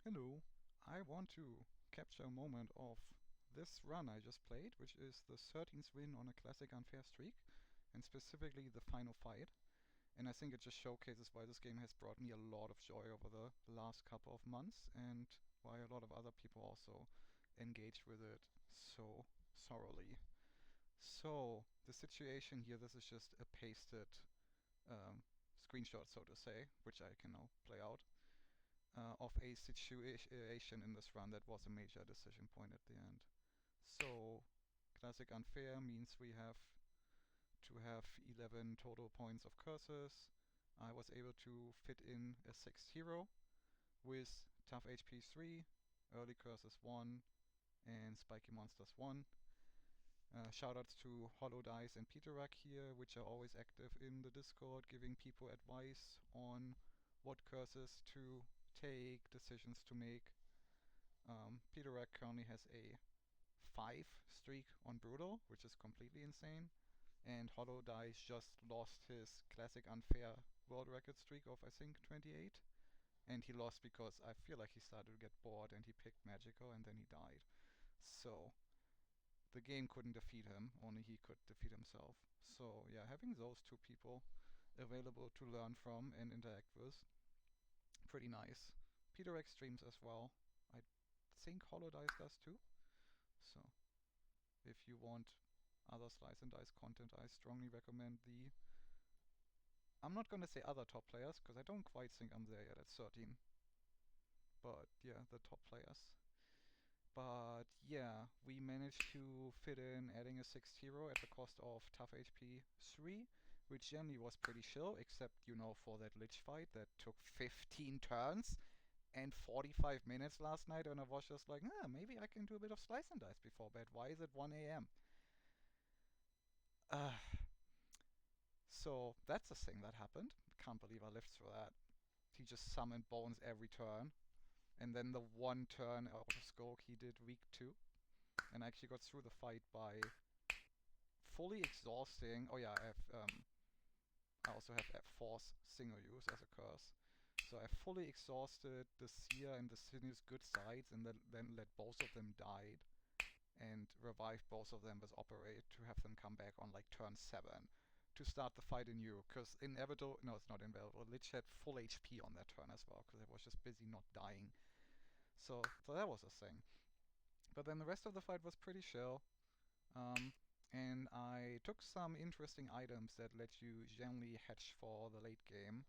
Hello, I want to capture a moment of this run I just played, which is the 13th win on a classic unfair streak, and specifically the final fight. And I think it just showcases why this game has brought me a lot of joy over the last couple of months, and why a lot of other people also engage with it so thoroughly. So, the situation here, this is just a pasted um, screenshot, so to say, which I can now play out of a situation in this run that was a major decision point at the end. So, classic unfair means we have to have 11 total points of curses. I was able to fit in a 6th hero with tough HP 3, early curses 1, and spiky monsters 1. Shoutouts to HollowDice and Peterak here, which are always active in the Discord, giving people advice on what curses to take, decisions to make. Peterak currently has a 5 streak on Brutal, which is completely insane. And HollowDice just lost his classic unfair world record streak of I think 28. And he lost because I feel like he started to get bored and he picked Magical and then he died. So the game couldn't defeat him, only he could defeat himself. So yeah, having those two people available to learn from and interact with, pretty nice. Peterak streams as well. I think HollowDice does too. So if you want other Slice and Dice content, I strongly recommend the... I'm not gonna say other top players, because I don't quite think I'm there yet at 13. But yeah, the top players. But yeah, we managed to fit in adding a 6th hero at the cost of tough HP 3, which generally was pretty chill, except, you know, for that Lich fight that took 15 turns and 45 minutes last night, and I was just like, maybe I can do a bit of Slice and Dice before bed. Why is it 1 a.m.? So that's the thing that happened. Can't believe I lived through that. He just summoned Bones every turn, and then the one turn out of Skulk he did week 2. And I actually got through the fight by fully exhausting... Oh yeah, I also have Force single use as a curse. So I fully exhausted the Seer and the Sinuous good sides, and then let both of them die and revived both of them with Operate to have them come back on like turn 7 to start the fight anew. Because Inevitable... No, it's not Inevitable. Lich had full HP on that turn as well, because I was just busy not dying. So that was a thing. But then the rest of the fight was pretty chill. And I took some interesting items that let you generally hedge for the late game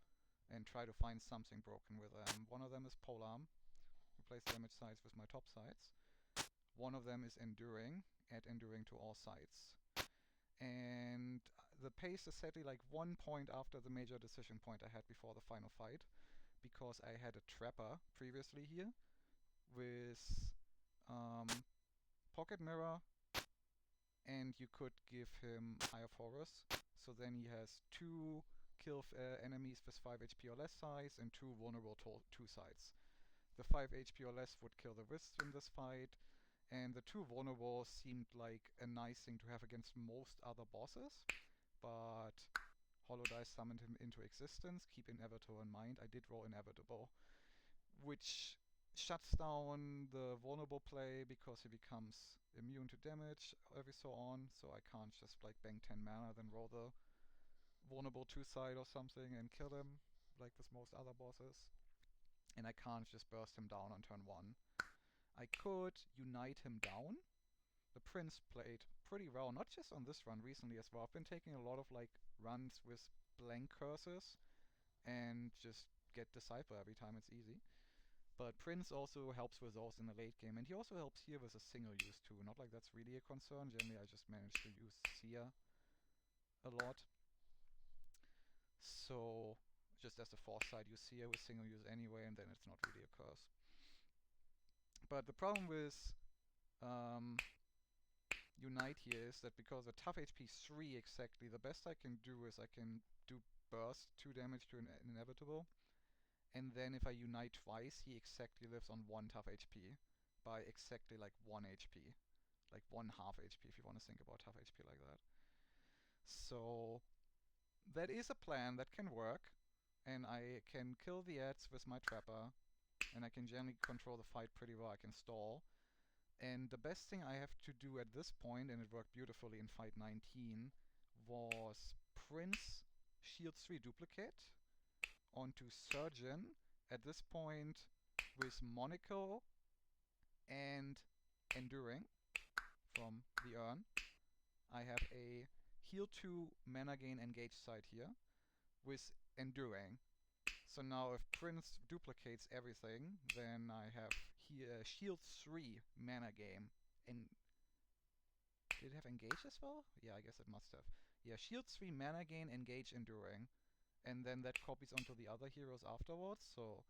and try to find something broken with them. One of them is Polearm. Replace damage sides with my top sides. One of them is Enduring. Add Enduring to all sides. And the pace is sadly like 1 point after the major decision point I had before the final fight, because I had a Trapper previously here with Pocket Mirror, and you could give him Higher Forest, so then he has 2 kill enemies with 5 HP or less size and 2 vulnerable 2 sides. The 5 HP or less would kill the Wisp in this fight, and the 2 vulnerable seemed like a nice thing to have against most other bosses, but HollowDice summoned him into existence. Keep Inevitable in mind, I did roll Inevitable, which shuts down the vulnerable play because he becomes immune to damage every so on, so I can't just like bang 10 mana then roll the vulnerable 2-side or something and kill him like with most other bosses. And I can't just burst him down on turn 1. I could unite him down. The Prince played pretty well, not just on this run, recently as well. I've been taking a lot of like runs with blank curses and just get Disciple every time, it's easy. But Prince also helps with those in the late game, and he also helps here with a single use too. Not like that's really a concern. Generally, I just managed to use Seer a lot. So just as the force side, you Seer with single use anyway, and then it's not really a curse. But the problem with Unite here is that because of tough HP 3 exactly, the best I can do is I can do burst 2 damage to an Inevitable. And then if I unite twice, he exactly lives on 1 tough HP by exactly like 1 HP. Like 1 half HP if you want to think about tough HP like that. So that is a plan that can work. And I can kill the ads with my Trapper. and I can generally control the fight pretty well. I can stall. And the best thing I have to do at this point, and it worked beautifully in fight 19, was Prince Shield 3 duplicate onto Surgeon. At this point, with Monaco and Enduring from the urn, I have a heal 2 mana gain engage side here with Enduring. So now if Prince duplicates everything, then I have here shield 3 mana game. And did it have engage as well? Yeah, I guess it must have. Yeah, shield 3 mana gain, engage, enduring. And then that copies onto the other heroes afterwards. So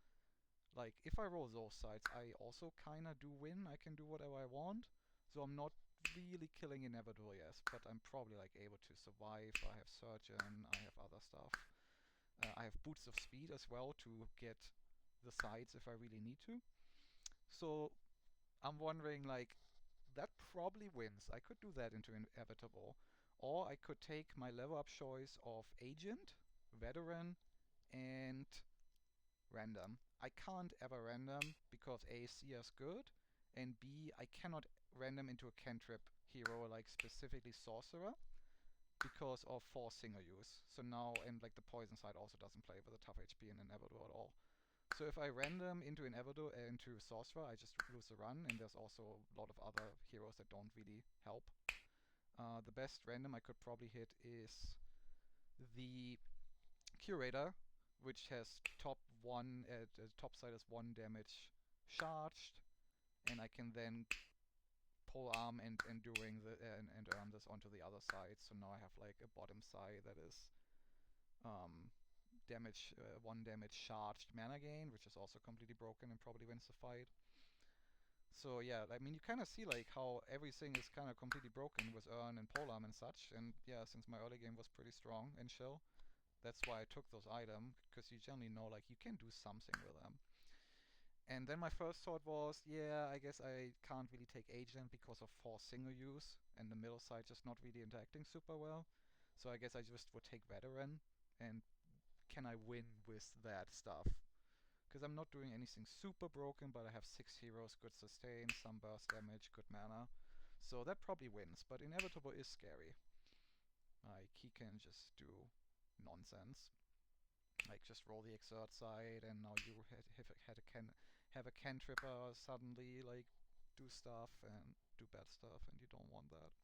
like if I roll those sides, I also kinda do win. I can do whatever I want. So I'm not really killing Inevitable, yes, but I'm probably like able to survive. I have Surgeon, I have other stuff. I have Boots of Speed as well to get the sides if I really need to. So I'm wondering, like, that probably wins. I could do that into Inevitable. Or I could take my level up choice of Agent, Veteran, and Random. I can't ever random because A, CS good, and B, I cannot random into a cantrip hero like specifically Sorcerer because of 4 single use. So now, and like the poison side also doesn't play with a tough HP and Inevitable at all. So if I random into Inevitable into Sorcerer, I just lose the run, and there's also a lot of other heroes that don't really help. The best random I could probably hit is the Curator, which has top side is 1 damage charged, and I can then pole arm and enduring and earn this onto the other side. So now I have like a bottom side that is damage 1 damage charged mana gain, which is also completely broken and probably wins the fight. So yeah, I mean you kind of see like how everything is kind of completely broken with Earn and Polearm and such. And yeah, since my early game was pretty strong in Chill, that's why I took those items, because you generally know like you can do something with them. And then my first thought was, yeah, I guess I can't really take Agent because of 4 single use, and the middle side just not really interacting super well. So I guess I just would take Veteran, and can I win with that stuff? Because I'm not doing anything super broken, but I have 6 heroes, good sustain, some burst damage, good mana. So that probably wins, but Inevitable is scary. Like, he can just do nonsense. Like, just roll the exert side, and now you have a cantripper suddenly, like, do stuff and do bad stuff, and you don't want that.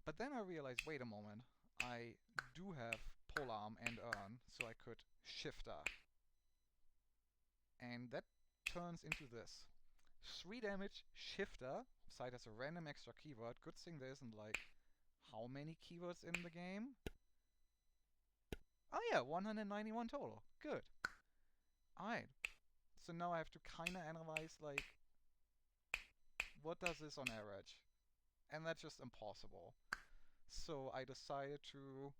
But then I realized, wait a moment, I do have Polearm and Earn, so I could Shifter. And that turns into this. 3 damage Shifter, side has a random extra keyword. Good thing there isn't like how many keywords in the game? Oh yeah, 191 total. Good. Alright. So now I have to kinda analyze like what does this on average? And that's just impossible. So I decided to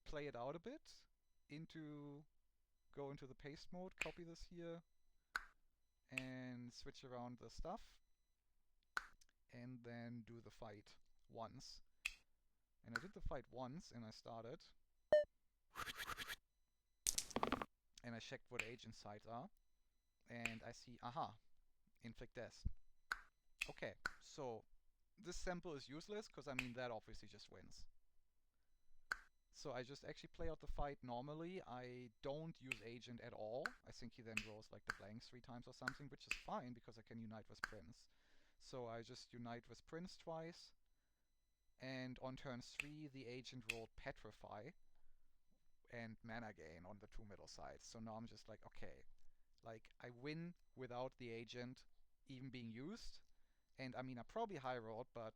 play it out a bit, go into the paste mode, copy this here, and switch around the stuff, and then do the fight once. And I did the fight once, and I started, and I checked what agent sides are, and I see, aha, inflict death. Okay, so this sample is useless, because I mean that obviously just wins. So I just actually play out the fight normally. I don't use agent at all. I think he then rolls like the blanks 3 times or something, which is fine because I can unite with Prince. So I just unite with Prince twice, and on turn 3 the agent rolled Petrify and mana gain on the 2 middle sides. So now I'm just like, okay, like I win without the agent even being used. And I mean I probably high rolled, but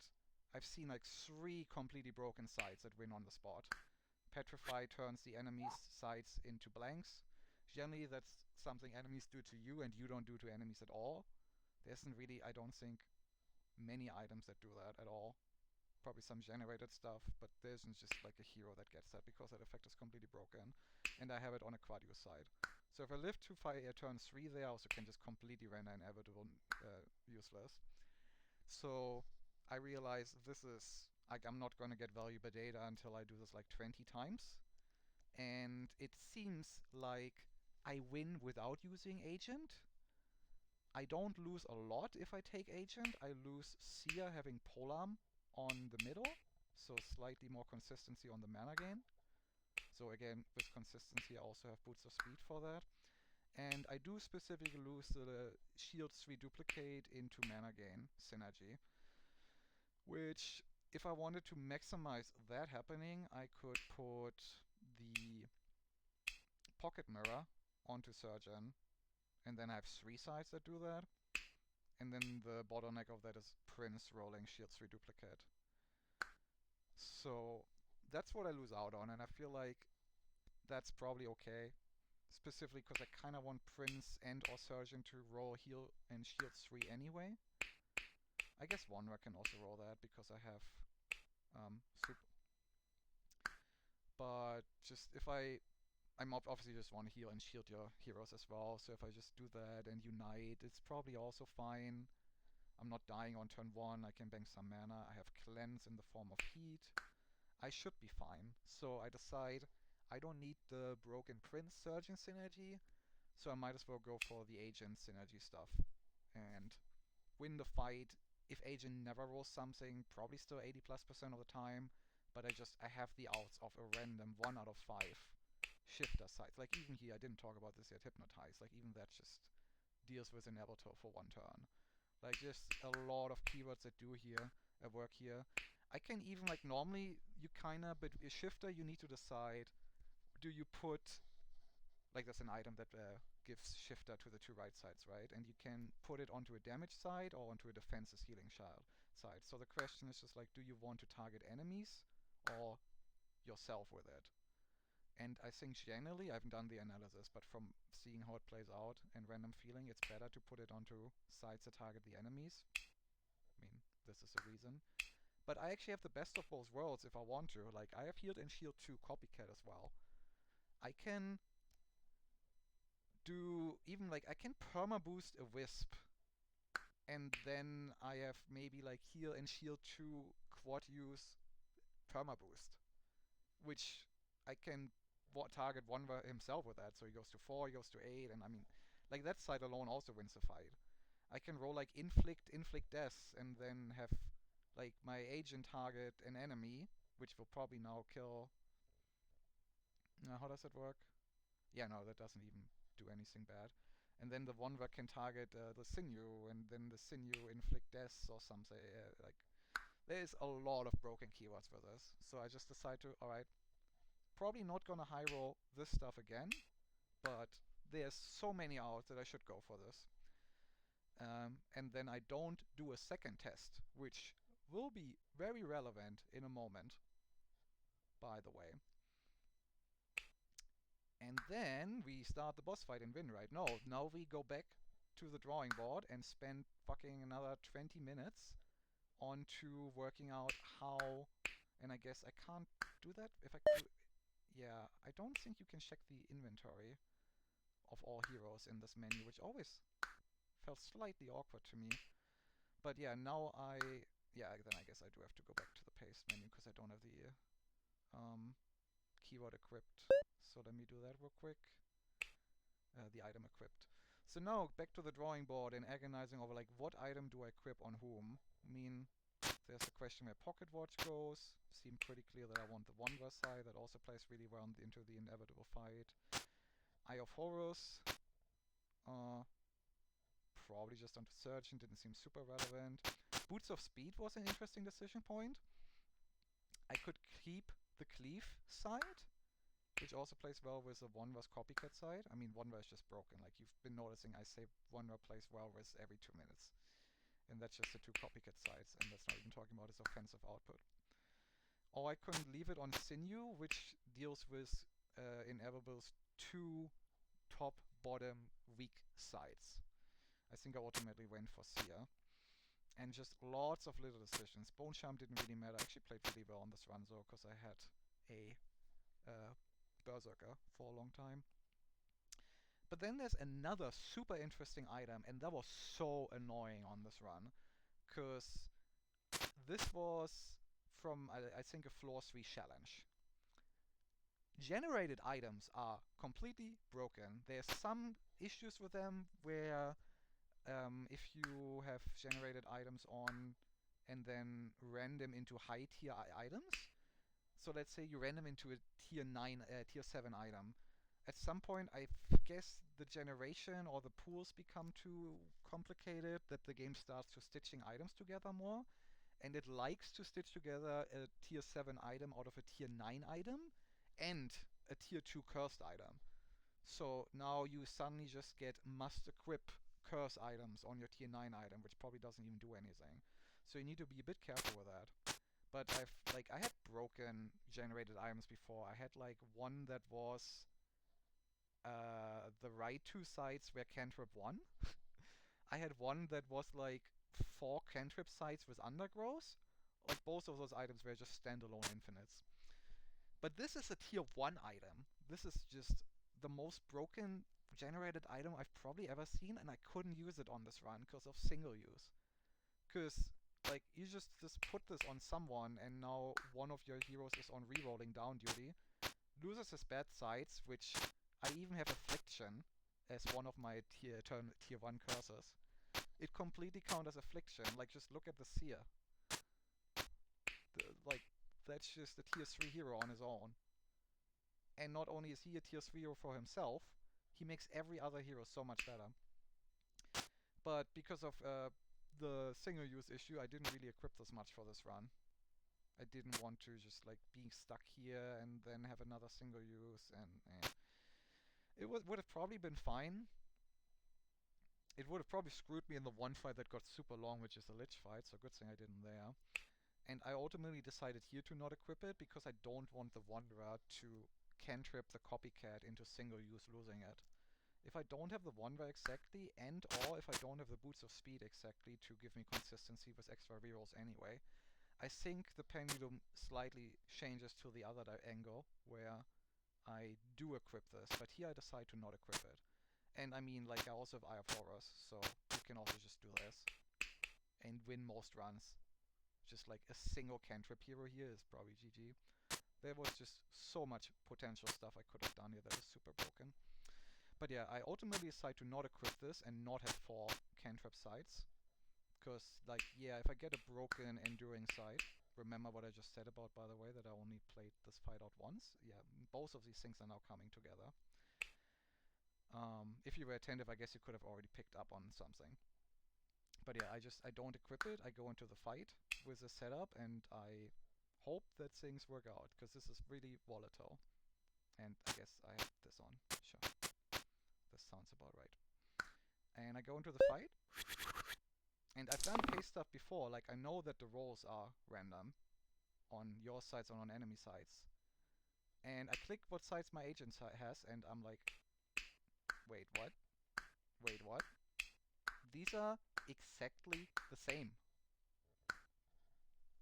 I've seen like 3 completely broken sides that win on the spot. Petrify turns the enemy's sides into blanks. Generally, that's something enemies do to you and you don't do to enemies at all. There isn't really, I don't think, many items that do that at all. Probably some generated stuff, but there isn't just like a hero that gets that because that effect is completely broken. And I have it on a quad use side. So if I live to turn 3 there, I also can just completely render Inevitable useless. So I realize this is, like, I'm not going to get valuable data until I do this like 20 times. And it seems like I win without using agent. I don't lose a lot if I take agent. I lose Seer having polearm on the middle, so slightly more consistency on the mana gain. So again, with consistency, I also have boots of speed for that. And I do specifically lose the shield 3 duplicate into mana gain synergy, which if I wanted to maximize that happening, I could put the pocket mirror onto Surgeon, and then I have 3 sides that do that. And then the bottleneck of that is Prince rolling shield 3 duplicate. So that's what I lose out on, and I feel like that's probably okay. Specifically because I kind of want Prince and or Surgeon to roll heal and shield 3 anyway. I guess Wanderer can also roll that because I have super. But just if I'm obviously just want to heal and shield your heroes as well, so if I just do that and unite, it's probably also fine. I'm not dying on turn 1, I can bank some mana, I have cleanse in the form of heat. I should be fine. So I decide I don't need the Broken Prince Surgeon synergy, so I might as well go for the Agent synergy stuff and win the fight. If Agent never rolls something, probably still 80+% of the time, but I have the outs of a random 1 out of 5 shifter sites. Like even here, I didn't talk about this yet, Hypnotize. Like even that just deals with Inevitable for 1 turn. Like just a lot of keywords that do here, work here. I can even, like normally you kinda, but a shifter you need to decide, do you put, like there's an item that gives shifter to the 2 right sides, right? And you can put it onto a damage side or onto a defenses healing side. So the question is just like, do you want to target enemies or yourself with it? And I think generally, I haven't done the analysis, but from seeing how it plays out and random feeling, it's better to put it onto sides that target the enemies. I mean, this is a reason. But I actually have the best of both worlds if I want to. Like, I have healed and shield 2 copycat as well. I can do even like I can perma boost a wisp, and then I have maybe like heal and shield 2 quad use perma boost, which I can target one himself with that. So he goes to 4, he goes to 8, and I mean, like that side alone also wins the fight. I can roll like inflict death, and then have like my agent target an enemy, which will probably now kill. How does that work? Yeah, no, that doesn't even do anything bad. And then the Wanderer can target the sinew, and then the sinew inflict death or something. Like there's a lot of broken keywords for this. So I just decide to, alright, probably not gonna high roll this stuff again, but there's so many outs that I should go for this. And then I don't do a second test, which will be very relevant in a moment, by the way. And then we start the boss fight and win, right? No, now we go back to the drawing board and spend fucking another 20 minutes onto working out how, and I guess I can't do that if I do. Yeah, I don't think you can check the inventory of all heroes in this menu, which always felt slightly awkward to me. But yeah, now then I guess I do have to go back to the paste menu because I don't have the keyword equipped. So let me do that real quick. The item equipped. So now back to the drawing board and agonizing over like what item do I equip on whom. I mean, there's the question where Pocket Watch goes. Seemed pretty clear that I want the Wanderer side. That also plays really well into the inevitable fight. Eye of Horus. Probably just onto Surgeon, didn't seem super relevant. Boots of Speed was an interesting decision point. I could keep the Cleave side, which also plays well with the Wanderer's copycat side. I mean, Wanderer is just broken. Like, you've been noticing, I say Wanderer plays well with every 2 minutes. And that's just the 2 copycat sides, and that's not even talking about his offensive output. Or I could leave it on Sinew, which deals with Inevitable's 2 top, bottom, weak sides. I think I ultimately went for Seer. And just lots of little decisions. Bone Charm didn't really matter. I actually played really well on this run, though, because I had a Berserker for a long time. But then there's another super interesting item, and that was so annoying on this run, because this was from, I think, a floor 3 challenge. Generated items are completely broken. There's some issues with them where if you have generated items on and then ran them into high tier items, so let's say you ran them into a tier 9, tier 7 item, at some point I guess the generation or the pools become too complicated that the game starts to stitching items together more, and it likes to stitch together a tier 7 item out of a tier 9 item and a tier 2 cursed item. So now you suddenly just get must equip curse items on your tier 9 item, which probably doesn't even do anything. So you need to be a bit careful with that. But I had broken generated items before. I had like one that was the right two sides were cantrip 1. I had one that was like 4 cantrip sites with undergrowth. Like both of those items were just standalone infinites. But this is a tier 1 item. This is just the most broken generated item I've probably ever seen, and I couldn't use it on this run because of single use. Because, like, you just put this on someone, and now one of your heroes is on rerolling down duty, loses his bad sides, which I even have Affliction as one of my tier 1 curses. It completely counts as Affliction. Like, just look at the Seer. Like, that's just a tier 3 hero on his own. And not only is he a tier 3 hero for himself, he makes every other hero so much better. But because of the single use issue, I didn't really equip this much for this run. I didn't want to just like being stuck here and then have another single use, and it would have probably been fine. It would have probably screwed me in the one fight that got super long, which is the Lich fight, so good thing I didn't there. And I ultimately decided here to not equip it because I don't want the Wanderer to cantrip the copycat into single use losing it. If I don't have the Wanderer exactly, and or if I don't have the Boots of Speed exactly to give me consistency with extra rerolls anyway, I think the pendulum slightly changes to the other angle, where I do equip this, but here I decide to not equip it. And I mean, like, I also have Eye of Horus, so you can also just do this and win most runs. Just like a single cantrip hero here is probably GG. There was just so much potential stuff I could have done here that is super broken. But yeah, I ultimately decide to not equip this and not have 4 cantrip sides. Because, like, yeah, if I get a broken enduring side, remember what I just said about, by the way, that I only played this fight out once? Yeah, both of these things are now coming together. If you were attentive, I guess you could have already picked up on something. But yeah, I don't equip it, I go into the fight with a setup, and I hope that things work out, because this is really volatile. And I guess I have this on. Sure. This sounds about right. And I go into the fight, and I've done pace stuff before, like I know that the rolls are random on your sides and on enemy sides. And I click what sides my agent has, and I'm like, wait, what? Wait, what? These are exactly the same.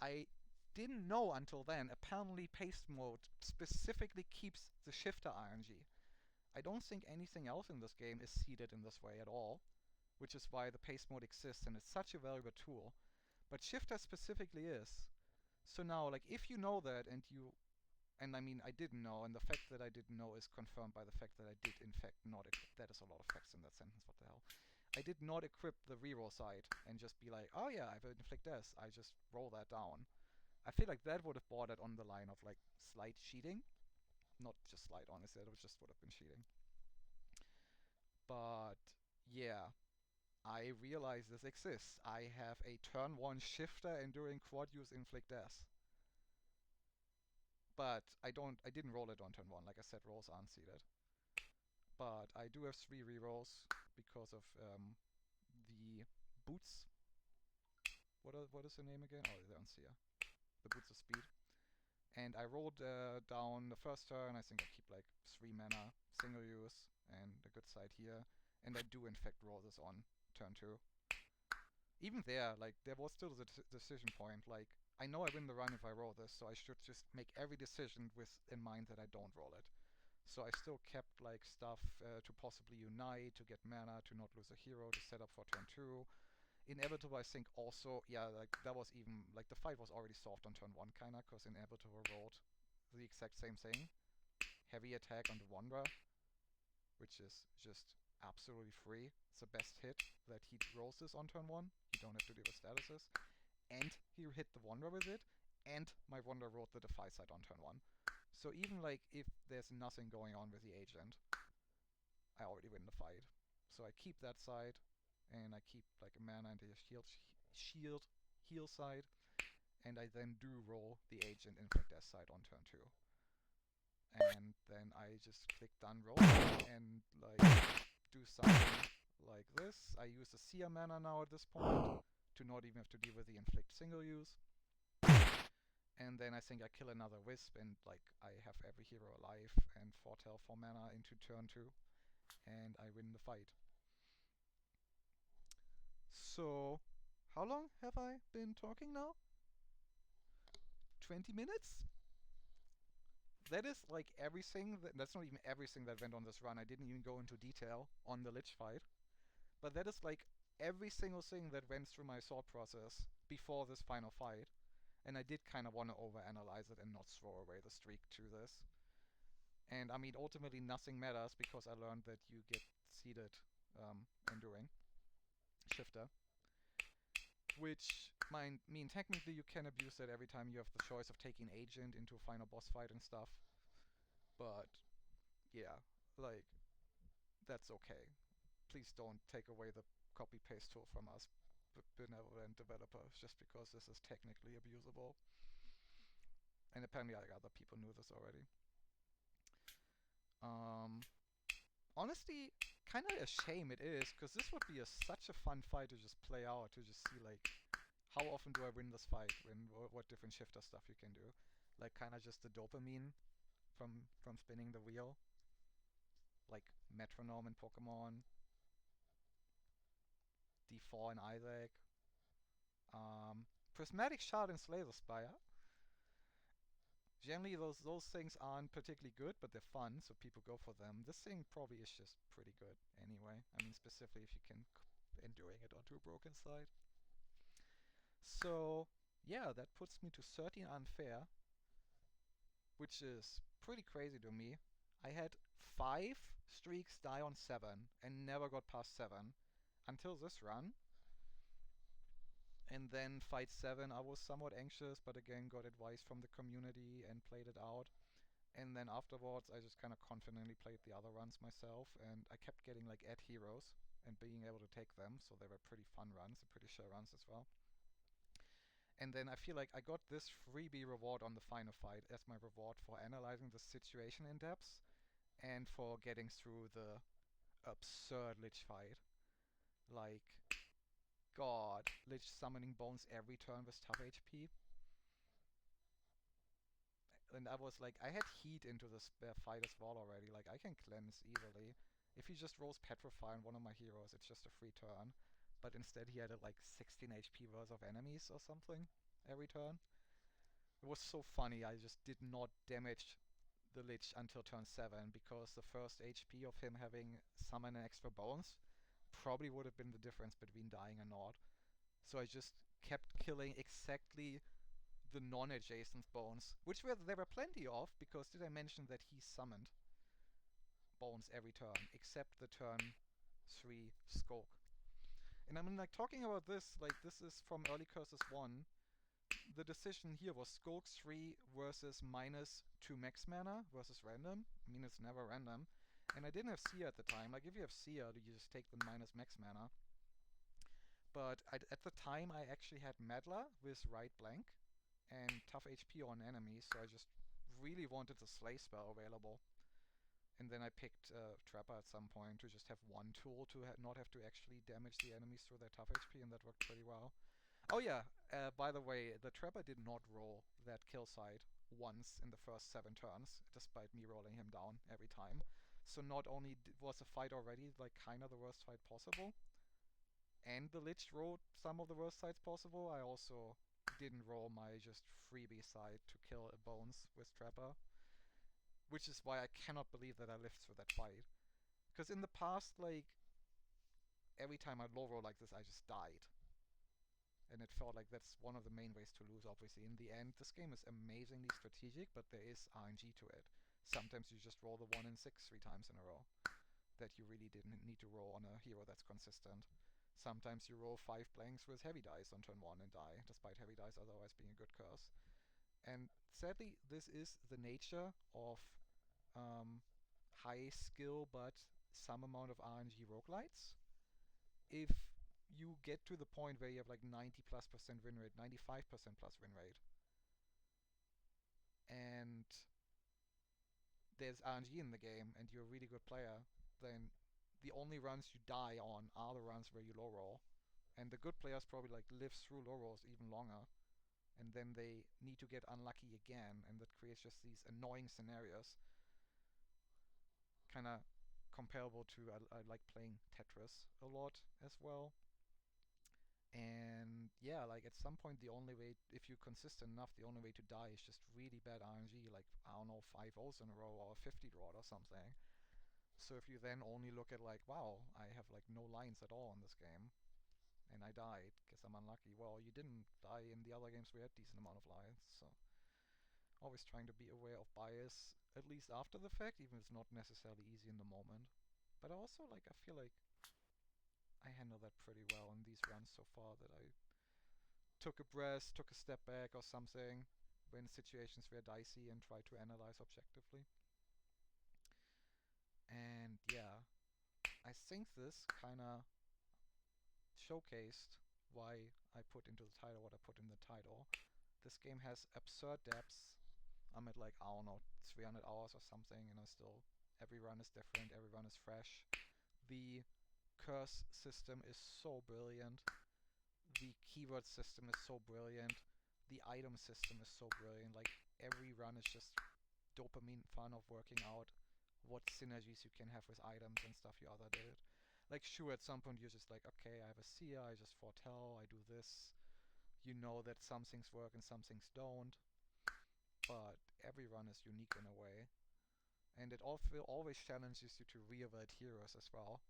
I didn't know until then, apparently paste mode specifically keeps the shifter RNG. I don't think anything else in this game is seeded in this way at all, which is why the paste mode exists and it's such a valuable tool. But shifter specifically is. So now, like, if you know that and I mean, I didn't know, and the fact that I didn't know is confirmed by the fact that I did in fact not equip. That is a lot of facts in that sentence, what the hell. I did not equip the reroll side and just be like, oh yeah, I have inflict death, I just roll that down. I feel like that would have bordered on the line of like slight cheating. Not just slight, honestly, it just would have been cheating. But yeah, I realize this exists. I have a turn 1 shifter enduring quad use inflict death. But I didn't roll it on turn 1, like I said, rolls aren't seeded. But I do have 3 rerolls because of the boots. What is the name again? Oh, they're on Seer. The boots of speed. And I rolled down the first turn. I think I keep like 3 mana, single use, and a good side here. And I do in fact roll this on turn 2. Even there, like, there was still the decision point. Like, I know I win the run if I roll this, so I should just make every decision with in mind that I don't roll it. So I still kept like stuff to possibly unite, to get mana, to not lose a hero, to set up for turn 2. Inevitable, I think also, yeah, like that was even, like the fight was already solved on turn 1 kinda, because Inevitable rolled the exact same thing. heavy attack on the Wanderer, which is just absolutely free. It's the best hit that he rolls this on turn 1. You don't have to deal with statuses. And he hit the Wanderer with it, and my Wanderer rolled the Defy side on turn 1. So even like if there's nothing going on with the agent, I already win the fight. So I keep that side, and I keep like a mana and a heal side, and I then do roll the agent inflict death side on turn 2. And then I just click done roll and like do something like this. I use the Seer mana now at this point to not even have to deal with the inflict single use. And then I think I kill another Wisp and like I have every hero alive and foretell 4 mana into turn 2. And I win the fight. So, how long have I been talking now? 20 minutes? That is like everything, that's not even everything that went on this run. I didn't even go into detail on the Lich fight. But that is like every single thing that went through my thought process before this final fight. And I did kind of want to overanalyze it and not throw away the streak to this. And I mean, ultimately nothing matters because I learned that you get seeded Enduring Shifter. Which mean technically you can abuse that every time you have the choice of taking Agent into a final boss fight and stuff. But yeah, like that's okay. Please don't take away the copy-paste tool from us benevolent developers just because this is technically abusable. And apparently like other people knew this already. Honestly, kind of a shame it is, because this would be such a fun fight to just play out, to just see like how often do I win this fight, what different shifter stuff you can do. Like kind of just the dopamine from spinning the wheel. Like Metronome in Pokemon, D4 in Isaac, Prismatic Shard in Slay the Spire. Generally those things aren't particularly good, but they're fun, so people go for them. This thing probably is just pretty good anyway. I mean, specifically if you can Enduring it onto a broken side. So yeah, that puts me to 13 unfair, which is pretty crazy to me. I had 5 streaks die on 7 and never got past 7 until this run. And then fight 7 I was somewhat anxious, but again got advice from the community and played it out. And then afterwards I just kind of confidently played the other runs myself, and I kept getting like add heroes and being able to take them, so they were pretty fun runs, pretty sure runs as well. And then I feel like I got this freebie reward on the final fight as my reward for analyzing the situation in depth and for getting through the absurd Lich fight. Like, God, Lich summoning bones every turn with tough HP. And I was like, I had heat into this fight as well already. Like, I can cleanse easily. If he just rolls Petrify on one of my heroes, it's just a free turn. But instead he had like 16 HP worth of enemies or something every turn. It was so funny, I just did not damage the Lich until turn 7, because the first HP of him having summon an extra bones probably would have been the difference between dying and not. So I just kept killing exactly the non-adjacent bones, which there were plenty of, because did I mention that he summoned bones every turn, except the turn 3 Skulk. And I mean, like, talking about this, like, this is from Early Curses 1. The decision here was Skulk 3 versus -2 max mana versus random. I mean, it's never random. And I didn't have Seer at the time. Like, if you have Seer, you just take the minus max mana. But at the time, I actually had Meddler with right blank and tough HP on enemies, so I just really wanted the Slay spell available. And then I picked Trapper at some point to just have one tool to not have to actually damage the enemies through their tough HP, and that worked pretty well. Oh yeah, by the way, the Trapper did not roll that kill side once in the first 7 turns, despite me rolling him down every time. So not only was the fight already like kinda the worst fight possible, and the Lich rolled some of the worst sides possible, I also didn't roll my just freebie side to kill Bones with Trapper. Which is why I cannot believe that I lived through that fight. Because in the past, like, every time I low roll like this, I just died. And it felt like that's one of the main ways to lose, obviously. In the end, this game is amazingly strategic, but there is RNG to it. Sometimes you just roll the 1 and 6 3 times in a row that you really didn't need to roll on a hero that's consistent. Sometimes you roll 5 blanks with heavy dice on turn 1 and die, despite heavy dice otherwise being a good curse. And sadly, this is the nature of high skill but some amount of RNG roguelites. If you get to the point where you have like 90+% win rate, 95% plus win rate, and there's RNG in the game and you're a really good player, then the only runs you die on are the runs where you low roll. And the good players probably like live through low rolls even longer, and then they need to get unlucky again, and that creates just these annoying scenarios. Kind of comparable to I like playing Tetris a lot as well. And yeah, like at some point the only way, if you're consistent enough, the only way to die is just really bad RNG, like I don't know, 5 O's in a row or a 50 draw or something. So if you then only look at like, wow, I have like no lines at all in this game, and I died because I'm unlucky. Well, you didn't die in the other games we had decent amount of lines, so always trying to be aware of bias, at least after the fact, even if it's not necessarily easy in the moment. But also, like, I feel like I handle that pretty well in these runs so far, that I took a breath, took a step back or something when situations were dicey and tried to analyze objectively. And yeah, I think this kinda showcased why I put into the title what I put in the title. This game has absurd depths. I'm at like, I don't know, 300 hours or something, and I still, every run is different, every run is fresh. The curse system is so brilliant. The keyword system is so brilliant. The item system is so brilliant. Like, every run is just dopamine fun of working out what synergies you can have with items and stuff you other did. Like, sure, at some point you're just like, okay, I have a seer, I just foretell, I do this. You know that some things work and some things don't, but every run is unique in a way. And it always challenges you to re-evaluate heroes as well.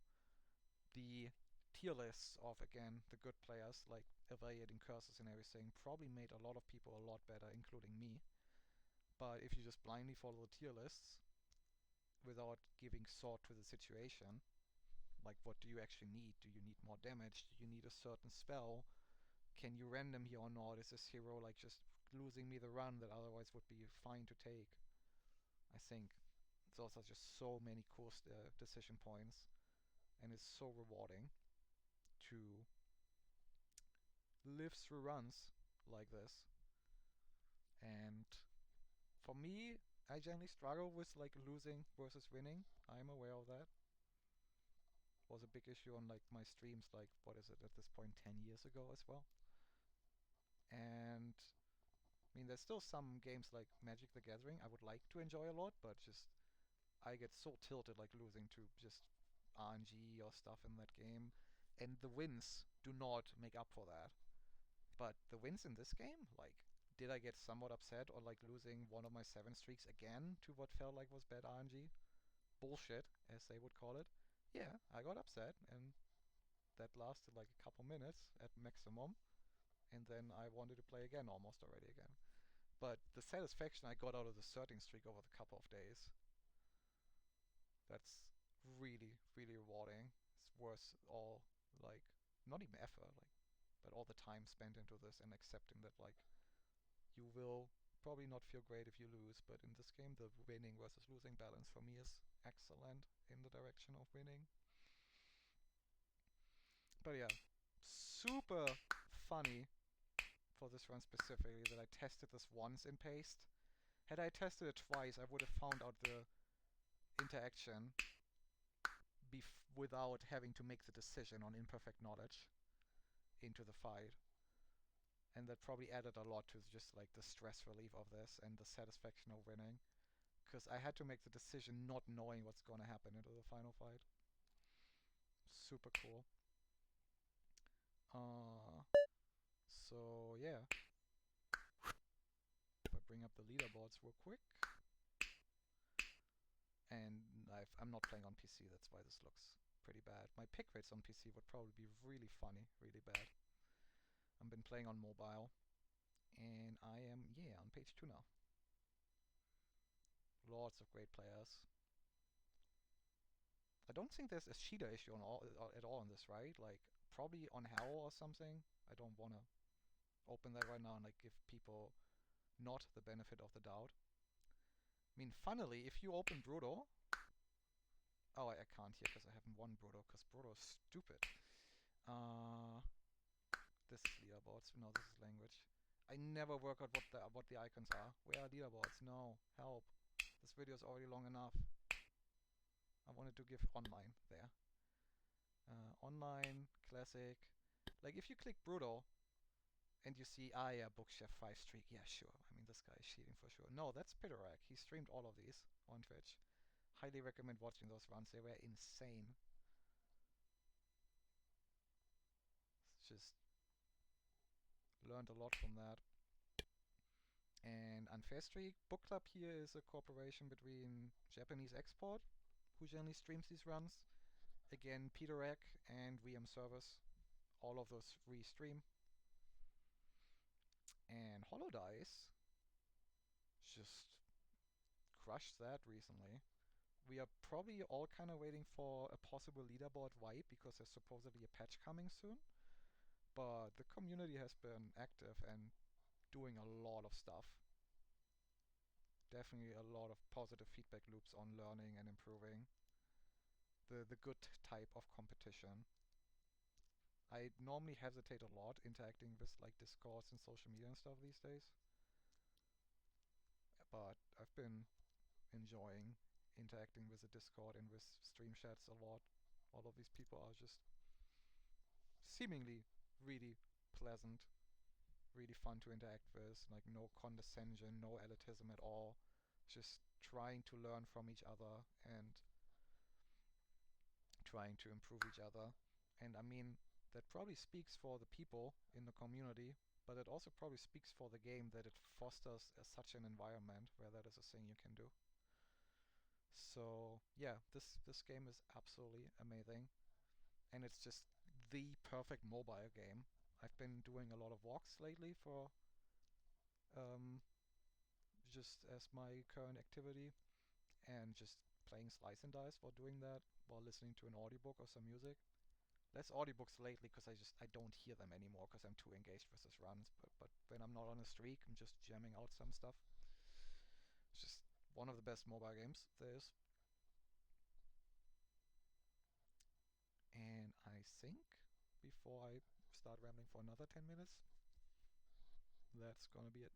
The tier lists of, again, the good players, like evaluating curses and everything, probably made a lot of people a lot better, including me. But if you just blindly follow the tier lists without giving thought to the situation, like what do you actually need? Do you need more damage? Do you need a certain spell? Can you random here or not? Is this hero like just losing me the run that otherwise would be fine to take? I think those are just so many cool decision points, and it's so rewarding to live through runs like this. And for me, I generally struggle with like losing versus winning. I'm aware of that. Was a big issue on like my streams, like what is it at this point, 10 years ago as well. And I mean, there's still some games like Magic the Gathering I would like to enjoy a lot, but just I get so tilted like losing to just RNG or stuff in that game, and the wins do not make up for that. But the wins in this game, like, did I get somewhat upset or like losing one of my 7 streaks again to what felt like was bad RNG? Bullshit, as they would call it. Yeah, I got upset, and that lasted like a couple minutes at maximum, and then I wanted to play again almost already again. But the satisfaction I got out of the 13 streak over the couple of days, that's really, really rewarding. It's worth all, like, not even effort, like, but all the time spent into this and accepting that, like, you will probably not feel great if you lose, but in this game, the winning versus losing balance for me is excellent in the direction of winning. But yeah, super funny for this run specifically that I tested this once in paste. Had I tested it twice, I would have found out the interaction without having to make the decision on imperfect knowledge into the fight. And that probably added a lot to just like the stress relief of this and the satisfaction of winning. Because I had to make the decision not knowing what's going to happen into the final fight. Super cool. So yeah. If I bring up the leaderboards real quick. And I'm not playing on PC, that's why this looks pretty bad. My pick rates on PC would probably be really funny, really bad. I've been playing on mobile, and I am, yeah, on page 2 now. Lots of great players. I don't think there's a cheater issue at all in this, right? Like, probably on Hell or something. I don't want to open that right now and like give people not the benefit of the doubt. I mean, funnily, if you open Brutal... Oh, I can't here because I haven't won Brutal, because Brutal is stupid. This is leaderboards. No, this is language. I never work out what the icons are. Where are leaderboards? No. Help. This video is already long enough. I wanted to give online there. Online, classic. Like, if you click Brutal, and you see, yeah, Bookchef 5 streak, yeah, sure. I mean, this guy is cheating for sure. No, that's Pitorak. He streamed all of these on Twitch. Highly recommend watching those runs. They were insane. Just learned a lot from that. And Unfair Streak Book Club here is a cooperation between Japanese Export, who generally streams these runs. Again, Pitorak and vmservice. All of those re-stream. And HollowDice just crushed that recently. We are probably all kind of waiting for a possible leaderboard wipe because there's supposedly a patch coming soon. But the community has been active and doing a lot of stuff. Definitely a lot of positive feedback loops on learning and improving. The good type of competition. I normally hesitate a lot interacting with like Discords and social media and stuff these days. But I've been enjoying interacting with the Discord and with stream chats a lot. All of these people are just seemingly really pleasant, really fun to interact with, like no condescension, no elitism at all, just trying to learn from each other and trying to improve each other. And I mean, that probably speaks for the people in the community, but it also probably speaks for the game that it fosters such an environment where that is a thing you can do. So yeah, this game is absolutely amazing, and it's just the perfect mobile game. I've been doing a lot of walks lately for just as my current activity, and just playing Slice&Dice while doing that, while listening to an audiobook or some music. Less audiobooks lately because I don't hear them anymore because I'm too engaged with this runs. But when I'm not on a streak, I'm just jamming out some stuff. It's just one of the best mobile games there is. And I think before I start rambling for another 10 minutes, that's gonna be it.